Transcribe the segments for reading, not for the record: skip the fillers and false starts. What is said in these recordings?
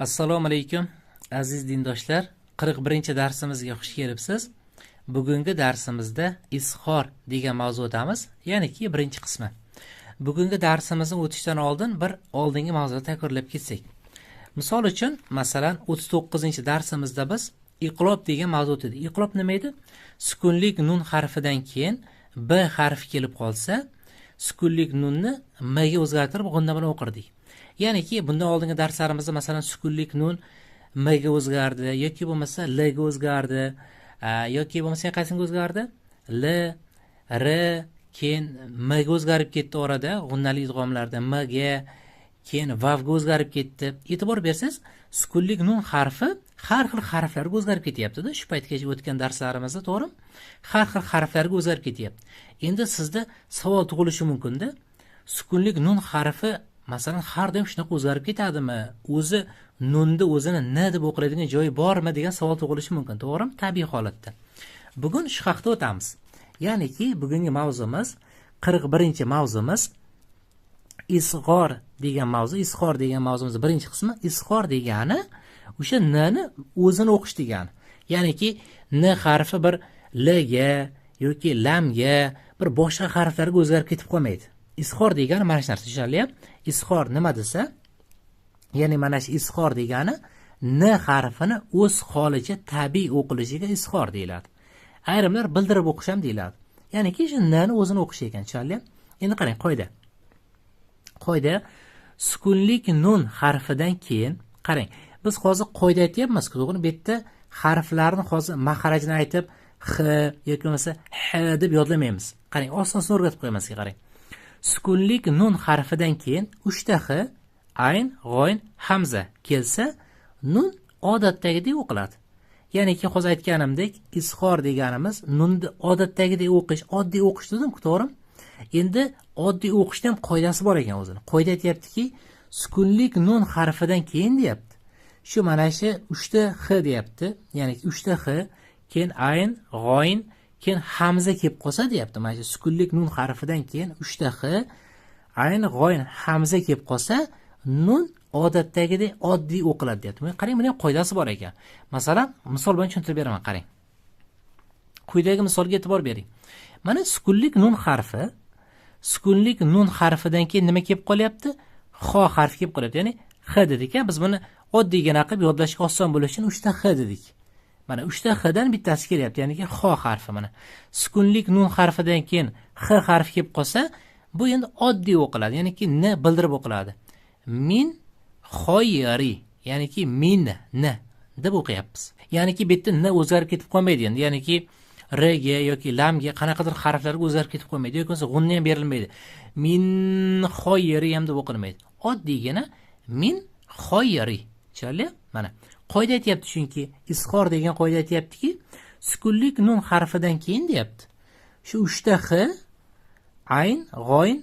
Assalomu alaykum aziz dindoshlar. 41-darsimizga xush kelibsiz. Bugungi darsimizda izhor degan mavzudamiz, ya'niki birinchi qismi. Bugungi darsimizni o'tishdan oldin bir oldingi mavzuni takrorlab ketsak. Misol uchun, masalan, 39-darsimizda biz iqlob degan mavzu o'tdik. Iqlob nima edi? Sukunlik nun harfidan keyin b harfi kelib qolsa, sukunlik nunni m ga o'zgartirib g'unna bilan o'qirdik. Ya'niki bundan oldingi darslarimizda masalan sukunlik nun m ga o'zgardi yoki bo'lmasa l ga o'zgardi, yoki bo'lmasa qaysiga o'zgardi? L, r, keyin m ga o'zgarib ketdi orada, g'unnali idg'omlarda m ga, keyin vav ga o'zgarib ketdi. E'tibor bersangiz, sukunlik nun harfi har xil harflarga o'zgarib ketyapti-da. Shu paytgacha o'tgan darslarimizda, to'g'rimi? Har xil harflarga o'zgarib ketyapti. Endi sizda savol tug'ilishi mumkin-da. Sukunlik nun harfi masalan har doim shunaqa o'zgarib ketadimi? O'zi nunda o'zini n deb o'qiladigan joyi bormi degan savol tug'ilishi mumkin, to'g'rimi? Tabiiy holatda. Bugun shu haqda o'tamiz. Ya'niki bugungi mavzumiz 41-mavzumiz izhor degan mavzu. Izhor degan mavzumizning birinchi qismi. Izhor degani o'sha n ni o'zini o'qish degani. Ya'niki n harfi bir l ga yoki lam ga bir boshqa harflarga o'zgarib ketib qolmaydi. Izhor degani mana shu narsa, tushunarlimi? Izhor nima desa, ya'ni mana shu izhor degani n harfini o'z holicha tabiiy o'qilishiga izhor deyiladi. Ayrimlar bildirib o'qish ham deyiladi. Ya'niki shu n ni o'zini o'qish ekan, tushunarlimi? Endi qarang, qoida sukunlik nun harfidan keyin qarang. Biz hozir qoida aytyapmiz, to'g'ri? Bu yerda harflarni hozir mahrajini aytib x yoki bo'lmasa h deb yodlamaymiz. Qarang, osonsin o'rgatib qo'yamiz, qarang. Sukunlik nun harfidan keyin 3 ta x, ayn, g'oyn, hamza kelsa, nun odatdagidek o'qiladi. Ya'ni ki hozir aytganimdek, izhor deganimiz nunni odatdagidek o'qish, oddiy o'qish dedim-ku, to'g'rimi? Endi oddiy o'qishda ham qoidasi bor ekan o'zini. Qoida aytayaptiki, sukunlik nun harfidan keyin deyapti. Shu mana shu 3 ta x deyapti. Ya'ni 3 ta x, keyin ayn, g'oyn, keyin hamza kelib qolsa deyapti. Mana shu sukunlik nun harfidan keyin 3 ta x, ayn, g'oyn, hamza kelib qolsa, nun odatdagidek oddiy o'qiladi deyapti. Qarang, buning qoidasi bor ekan. Masalan, misol bilan tushuntirib beraman, qarang. Quyidagi misolga e'tibor bering. Mana sukunlik nun harfidan keyin nima kelib qolyapti? Xo harfi kelib qolyapti. Ya'ni x dedik. Biz buni oddiygina qilib yodlashga oson bo'lishi uchun 3 ta x dedik. Mana 3 ta x dan bittasi kelyapti, ya'ni xo harfi. Mana sukunlik nun harfidan keyin x harfi kelib qolsa, bu endi oddiy o'qiladi, ya'ni n bildirib o'qiladi. Min xoyri, ya'ni min n deb o'qiyapmiz. Ya'ni bu yerda n o'zgarib ketib qolmaydi endi, ya'ni r ga yoki lam ga qanaqadir harflarga o'zgarib ketib qolmaydi, yoki bo'lmasa g'unna ham berilmaydi. Min xoyri ham deb o'qilmaydi. Oddiygina min xoyri. Tushunarli? Mana qoida aytayapti, chunki izhor degan qoida aytayaptiki, sukunlik nun harfidan keyin deyapti. Shu 3 ta x, ayn, g'oyn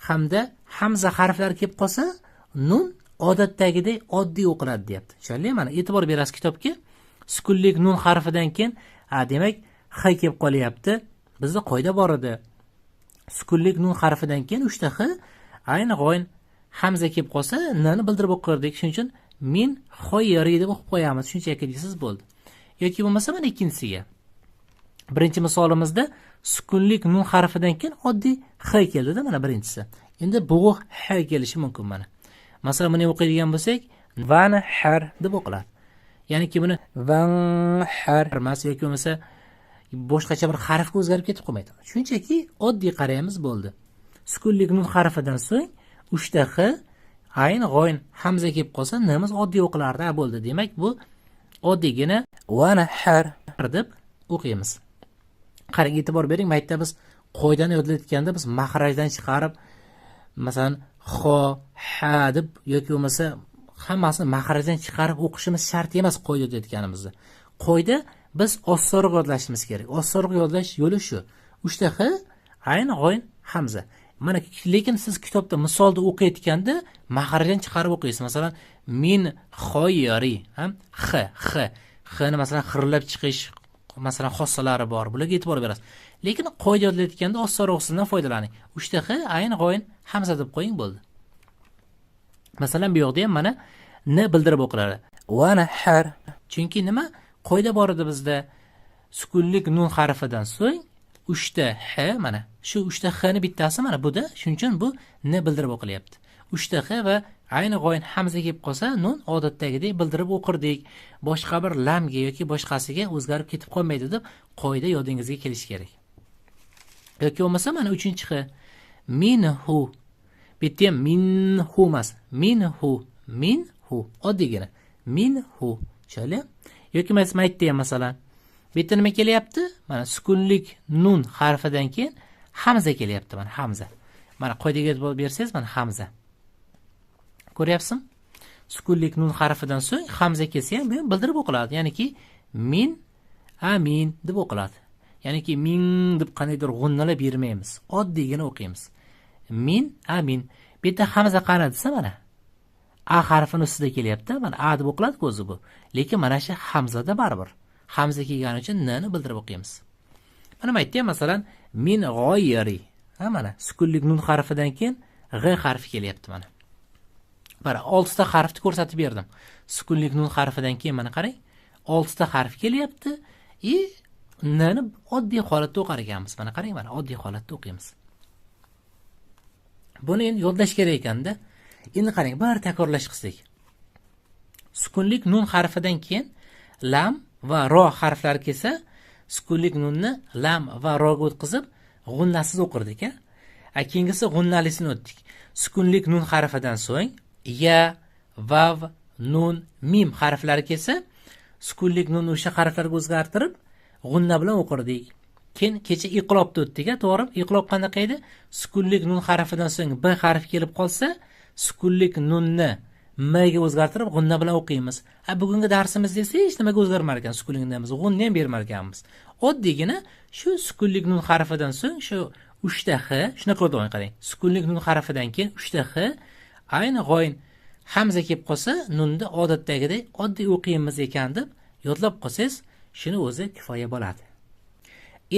hamda hamza harflari kelib qolsa, nun odatdagidek oddiy o'qiladi deyapti. Tushunarli? Mana e'tibor berasiz kitobga. Sukunlik nun harfidan keyin, demak, x kelib qolyapti. Bizda qoida bor edi. Sukunlik nun harfidan keyin 3 ta x, ayn, g'oyn, hamza kelib qolsa, n ni bildirib o'qirdik. Shuning uchun min xoyri deb o'qib qo'yamiz. Shunchaki deysiz, bo'ldi. Yoki bo'lmasa mana ikkinchisiga. Birinchi misolimizda sukunlik nun harfidan keyin oddiy x keldi-da, mana birinchisi. Endi bo'g'iq h kelishi mumkin mana. Masalan, buni o'qiydigan bo'lsak, van har deb o'qiladi. Ya'ni ki buni van har emas yoki bo'lmasa boshqacha bir harfga o'zgarib ketib qolmaydi. Shunchaki oddiy qaraymiz, bo'ldi. Sukunlik nun harfidan so'ng 3 ta x, ayn, g'oyn, hamza kelib qolsa, nimiz oddiy o'qilardi, bo'ldi. Demak, bu oddiygina van har deb o'qiymiz. Qarang, e'tibor bering, maytda biz qoidani yodlayotganda biz mahrajdan chiqarib, masalan, xo, ha deb yoki bo'lmasa hammasini mahrajdan chiqarib o'qishimiz shart emas qoida yodlayotganimizda. Qoida biz osonroq yodlashimiz kerak. Osonroq yodlash yo'li shu. 3 ta x, ayn, g'oyn, hamza. Mana lekin siz kitobda misolda o'qiyotganda mahrajdan chiqarib o'qiysiz. Masalan, min xoyri, ham x ni masalan xirlab chiqish masalan xossalari bor. Bularga e'tibor berasiz. Lekin qoida yodlayotganda osonroq sizdan foydalaning. 3 ta x, ayn, g'oyn, hamza deb qo'ying, bo'ldi. Masalan, bu yoqda ham mana n bildirib o'qiladi. Va nahar. Chunki nima? Qoida bor edi bizda. Sukunlik nun harfidan so'ng 3 ta h, mana shu 3 ta h ni bittasi mana buda, shuning uchun bu n bildirib o'qilyapti. 3 ta h va ayni g'oyin hamza kelib qolsa, nun odatdagidek bildirib o'qirdik. Boshqa bir lamga yoki boshqasiga o'zgarib ketib qolmaydi deb qoida yodingizga kelishi kerak. Yoki bo'lmasa mana 3-chi h minhu. Bitta ham minhu emas, minhu oddiygina minhu. Chale. Yoki men aytdim masalan, bitta nima kelyapti? Mana sukunlik nun harfidan keyin hamza kelyapti, mana hamza. Mana qoidaga e'tibor bersangiz, mana hamza. Ko'ryapsizmi? Sukunlik nun harfidan so'ng hamza kelsa ham bu bildirib o'qiladi. Ya'niki min amin deb o'qiladi. Ya'niki min deb qaniydir g'unnalar bermaymiz. Oddiygina o'qiymiz. Min amin. Bitta hamza qani desa mana a harfini ustida kelyapti. Mana a deb o'qiladi o'zi bu. Lekin mana shu hamzada baribir. Hamza kelgani uchun n ni bildirib o'qiymiz. Mana men aytdim masalan min g'oyri. Ha mana sukunlik nun harfidan keyin g harfi kelyapti mana. Mana 6 ta harfni ko'rsatib berdim. Sukunlik nun harfidan keyin mana qarang, 6 ta harf kelyapti. N ni oddiy holatda o'qar ekanmiz. Mana qarang, mana oddiy holatda o'qiymiz. Buni endi yodlash kerak ekanda. Endi qarang, bir takrorlash qilsak. Sukunlik nun harfidan keyin lam va ro harflari kelsa, sukunlik nunni lam va roga o'tkazib g'unnasiz o'qirdik, a? Keyingisi g'unnalisini o'tdik. Sukunlik nun harfidan so'ng ya, vav, nun, mim harflari kelsa, sukunlik nun o'sha harflarga o'zgartirib g'unna bilan o'qirdik. Keyin kecha iqlobni o'tdik, to'g'ri? Iqlob qanaqa edi? Sukunlik nun harfidan so'ng b harfi kelib qolsa, sukunlik nunni m ga o'zgartirib g'unna bilan o'qiymiz. Bugungi darsimizda esa hech nimaga o'zgarmar ekan, sukunlikni g'unni ham bermar ekanmiz. Oddiygina shu sukunlik nun harfidan so'ng shu 3 ta h, shuni qo'yib qarang. Sukunlik nun harfidan keyin 3 ta h, ayni g'oyin hamza kelib qolsa, nunni odatdagidek oddiy o'qiymiz ekan deb yodlab qolsangiz, shuni o'zi kifoya bo'ladi.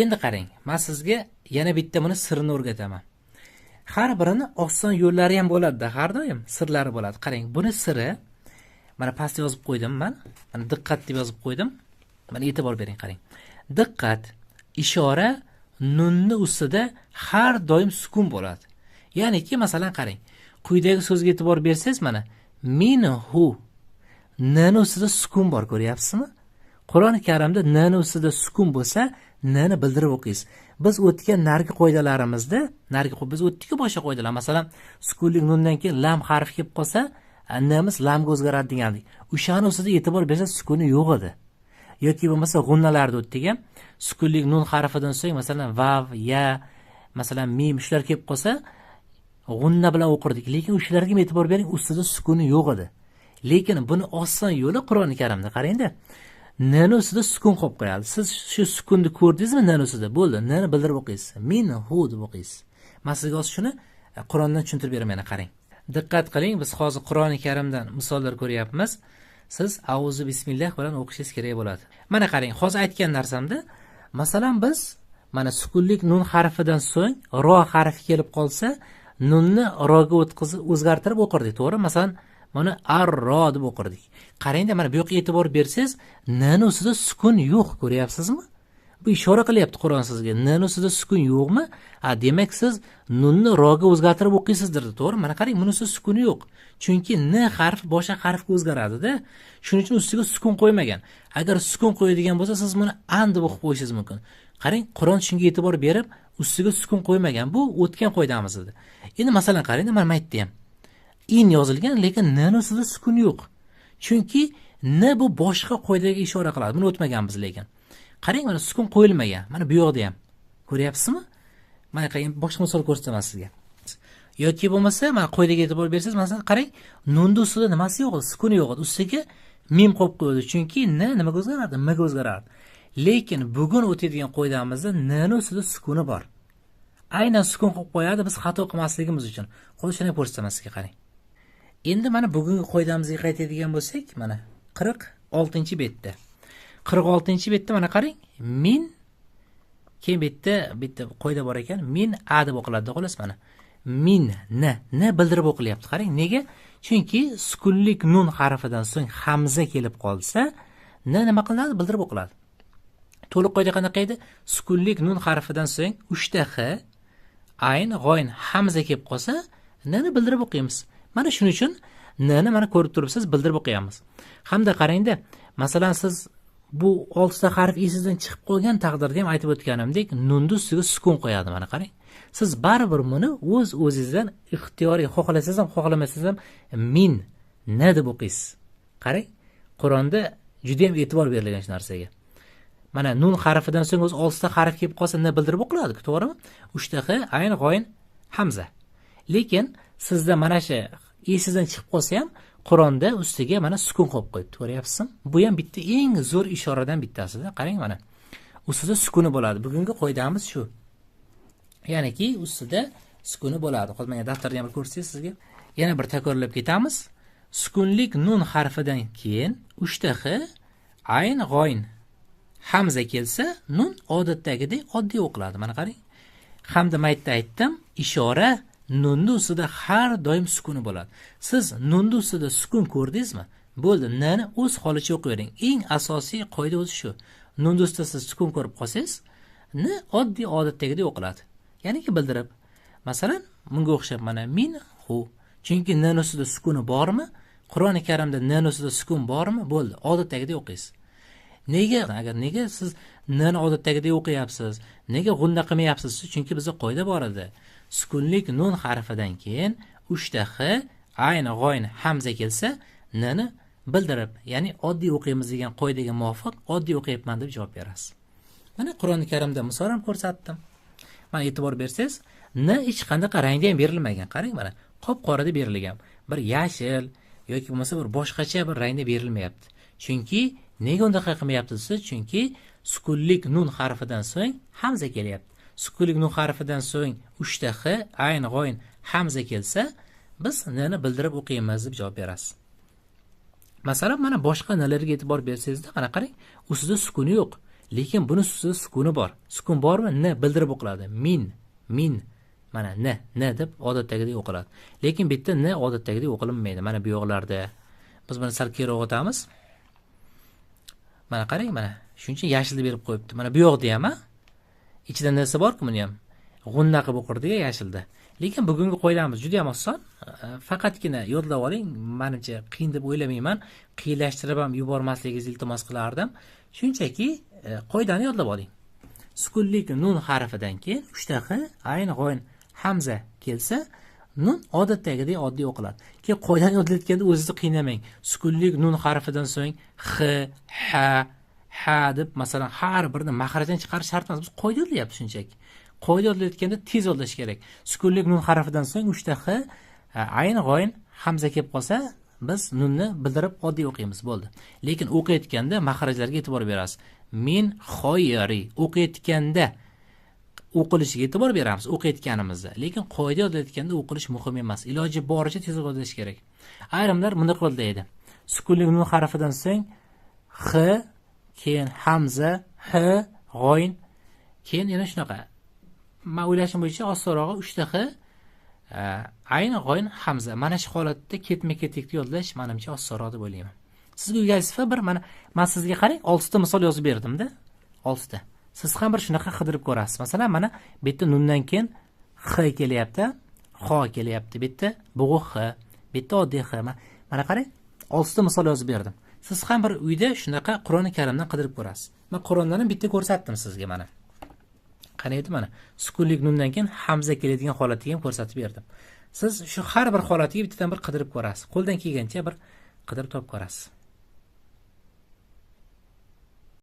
Endi qarang, men sizga yana bitta buni sirni o'rgataman. Har birini oson yo'llari ham bo'ladi, har doim sirlari bo'ladi. Qarang, buni siri mana pastga yozib qo'ydim men. Mana diqqat deb yozib qo'ydim. Mana e'tibor bering, qarang. Diqqat, ishora nunni ustida har doim sukun bo'ladi. Ya'niki masalan qarang, quyidagi so'zga e'tibor bersangiz mana minhu n ustida sukun bor, ko'ryapsizmi? Qur'oni Karimda n ustida sukun bo'lsa, n ni bildirib o'qiysiz. Biz o'tgan nargi qoidalarimizda, biz o'tdik boshqa qoidalar. Masalan, sukunlik nundan keyin lam harfi kelib qolsa, nimiz lamga o'zgaradi degandik. O'shani ustida e'tibor bersangiz sukuni yo'q edi. Yoki bo'lmasa g'unnalarda o'tdik ham. Sukunlik nun harfidan so'ng masalan vav, ya, masalan mim shular kelib qolsa, g'unna bilan o'qirdik. Lekin o'shalarga ham e'tibor bering, ustida sukuni yo'q edi. Lekin buni oson yo'li Qur'oni Karimda qarang-da. N ustida sukun qo'yib qo'yadi. Siz shu sukunni ko'rdingizmi n ustida? Bo'ldi, n ni bildirib o'qiysiz. Minhu deb o'qiysiz. Men sizga hozir shuni Qur'ondan tushuntirib beraman, qarang. Diqqat qiling, biz hozir Qur'oni Karimdan misollar ko'ryapmiz. Siz auzu bismillah bilan o'qishingiz kerak bo'ladi. Mana qarang, hozir aytgan narsamda, masalan biz mana sukunlik nun harfidan so'ng ro harfi kelib qolsa, nunni roga o'zgartirib o'qirdik, to'g'ri? Masalan, mana ar-ro deb o'qirdik. Qarangda, mana bu yoqqa e'tibor bersangiz, n ustida sukun yo'q, ko'ryapsizmi? Bu ishora qilyapti Qur'on sizga. N ustida sukun yo'qmi? Demak siz nunni roga o'zgartirib o'qiysizdir, to'g'ri? Mana qarang, buni ustida sukuni yo'q. Chunki n harfi boshqa harfga o'zgaradi-da. Shuning uchun ustiga sukun qo'ymagan. Agar sukun qo'yadigan bo'lsa, siz buni an deb o'qib qo'yishingiz mumkin. Qarang, Qur'on shunga e'tibor berib, ustiga sukun qo'ymagan. Bu o'tgan qoidamiz edi. Endi masalan qarang, mana aytdim. In yozilgan, lekin n ustida sukun yo'q. Chunki n bu boshqa qoidaga ishora qiladi. Buni o'tmaganmiz lekin. Qarang, mana sukun qo'yilmagan. Mana bu yoqda ham. Ko'ryapsizmi? Mana qarang, boshqa misol ko'rsataman sizga. Yoki bo'lmasa, mana qoidaga e'tibor bersangiz, masalan, qarang, nunning ustida nimasi yo'q edi? Sukuni yo'q edi. Ustiga mim qo'yib qo'ydi. Chunki n nimaga o'zgaradi? M ga o'zgaradi. Lekin bugun o'tadigan qoidamizda n ustida sukuni bor. Aynan sukun qo'yib qo'yadi, biz xato qilmasligimiz uchun. Qo'l shuni ko'rsataman sizga, qarang. Endi mana bugungi qoidamizga qaytadigan bo'lsak, mana 46-betda. 46-betda mana qarang, min keyin bitta qoida bor ekan, min a deb o'qiladi, xolos mana. Min n bildirib o'qilyapti. Qarang, nega? Chunki sukunlik nun harfidan so'ng hamza kelib qolsa, nima qilinadi? Bildirib o'qiladi. To'liq qoida qanaqa edi? Sukunlik nun harfidan so'ng 3 ta x, ayn, g'oyn, hamza kelib qolsa, nini bildirib o'qiymiz. Mana shuning uchun nini mana ko'rib turibsiz, bildirib o'qiyamiz. Hamda qarangda, masalan siz bu 6 ta harf esingizdan chiqib qolgan taqdirda ham aytib o'tganimdek, nunni ustiga sukun qo'yadi. Mana qarang. Siz baribir buni o'z-o'zingizdan ixtiyoriy xohlasangiz ham, xohlamasangiz ham min na deb o'qiysiz. Qarang, Qur'onda juda ham e'tibor berilgan shu narsaga. Mana nun harfidan so'ng o'z 6 ta harf kelib qolsa nima bildirib o'qiladi, to'g'rimi? 3 ta x, ayn, g'oyn, hamza. Lekin sizda mana shu esingizdan chiqib qolsa ham Qur'onda ustiga mana sukun qo'yib qo'yibdi, ko'ryapsizmi? Bu ham bitta eng zo'r ishoradan bittasida. Qarang mana. Ustida sukuni bo'ladi. Bugungi qoidamiz shu. Ya'niki ustida sukuni bo'ladi. Hozir men daftarda ham ko'rsatay sizga. Yana bir takrorlab ketamiz. Sukunlik nun harfidan keyin 3 ta x, ayn, g'oyn, hamza kelsa, nun odatdagidek oddiy o'qiladi. Mana qarang. Hamda maytda aytdim, ishora nunni ustida har doim sukuni bo'ladi. Siz nunni ustida sukun ko'rdingizmi? Bo'ldi, nani o'z holicha o'qiyvering. Eng asosiy qoida o'zi shu. Nunni ustida siz sukun ko'rib qolsangiz, ni oddiy odatdagidek o'qiladi. Ya'niki bildirib. Masalan, bunga o'xshab mana min hu. Chunki nan ustida sukuni bormi? Qur'oni Karimda nan ustida sukun bormi? Bo'ldi, odatdagidek o'qiysiz. Nega siz nan odatdagidek o'qiyapsiz? Nega g'unna qilmayapsiz? Chunki bizda qoida bor edi. Sukunlik nun harfidan keyin 3 ta x, ayn, g'oyn, hamza kelsa, nini bildirib, ya'ni oddiy o'qiymiz degan qoidaga muvofiq oddiy o'qiyapman deb javob berasiz. Mana Qur'oni Karimda misol ham ko'rsatdim. Mana e'tibor bersangiz, n hech qanday rangda ham berilmagan. Qarang mana, qop-qora deb berilgan. Bir yashil yoki bo'lmasa bir boshqacha bir rangda berilmayapti. Chunki nega unda qilmayapti siz? Chunki sukunlik nun harfidan so'ng hamza kelyapti. Sukunlik nun harfidan so'ng 3 ta x, ayn, g'oyn, hamza kelsa, biz nini bildirib o'qiymiz deb javob berasiz. Masalan, mana boshqa nalarga e'tibor bersangizda, mana qarang, ustida sukuni yo'q, lekin buni ustida sukuni bor. Sukun bormi? N bildirib o'qiladi. Min. Mana n deb odatdagidek o'qiladi. Lekin bu yerda n odatdagidek o'qilinmaydi. Mana bu yo'qlarda biz buni sal keyinroq o'tamiz. Mana qarang, mana shuncha yashilni berib qo'yibdi. Mana bu yoqda ham, ichida narsa bor-ku, buni ham g'unna qilib o'qirdi yashilda. Lekin bugungi qoidamiz juda ham oson. Faqatgina yodlab oling. Menimcha qiyin deb o'ylamayman. Qiyinlashtirib ham yubormasligingizni iltimos qilardim. Shunchaki qoidani yodlab oling. Sukunlik nun harfidan keyin 3 ta x, ayn, g'oyn, hamza kelsa, nun odatdagidek oddiy o'qiladi. Keyin qoidani yodlayotganda o'zingizni qiynamang. Sukunlik nun harfidan so'ng x, ha deb masalan har birini maxrajdan chiqarish shart emas. Biz qoida yodlayapmiz shunchaki. Qoida yodlayotganda tez yodlash kerak. Sukunlik nun harfidan so'ng 3 ta x, ayn, g'oyn, hamza kelib qolsa, biz nunni bildirib oddiy o'qiymiz, bo'ldi. Lekin o'qiyotganda maxrajlarga e'tibor berasiz. Min xoyri o'qiyotganda o'qilishiga e'tibor beramiz o'qiyotganimizda. Lekin qoida yodlayotganda o'qilish muhim emas. Iloji boricha tezroq yodlash kerak. Ayrimlar bunday qo'llaydi. Sukunlik nun harfidan so'ng x, keyin hamza, h, g'oyn, keyin yana shunaqa. Men o'ylashim bo'yicha osonrog'i 3 ta x, ayn, g'oyn, hamza. Mana shu holatda ketma-ketlikda yodlash menimcha osonroq deb o'ylayman. Sizga uyasifa bir men sizga qarang, 6 ta misol yozib berdim-da. 6 ta. Siz ham bir shunaqa qidirib ko'rasiz. Masalan, mana bu yerda nundan keyin x kelyapti, xo kelyapti. Bu yerda bug'u x, bu yerda oddiy x. Mana qarang, 6 ta misol yozib berdim. Siz ham bir uyda shunaqa Qur'oni Karimdan qidirib ko'rasiz. Men Qur'ondan ham bitta ko'rsatdim sizga mana. Qani edi mana? Sukunlik nundan keyin hamza keladigan holatni ham ko'rsatib berdim. Siz shu har bir holatiga bittadan bir qidirib ko'rasiz. Qo'ldan kelgancha bir qidirib topib ko'rasiz.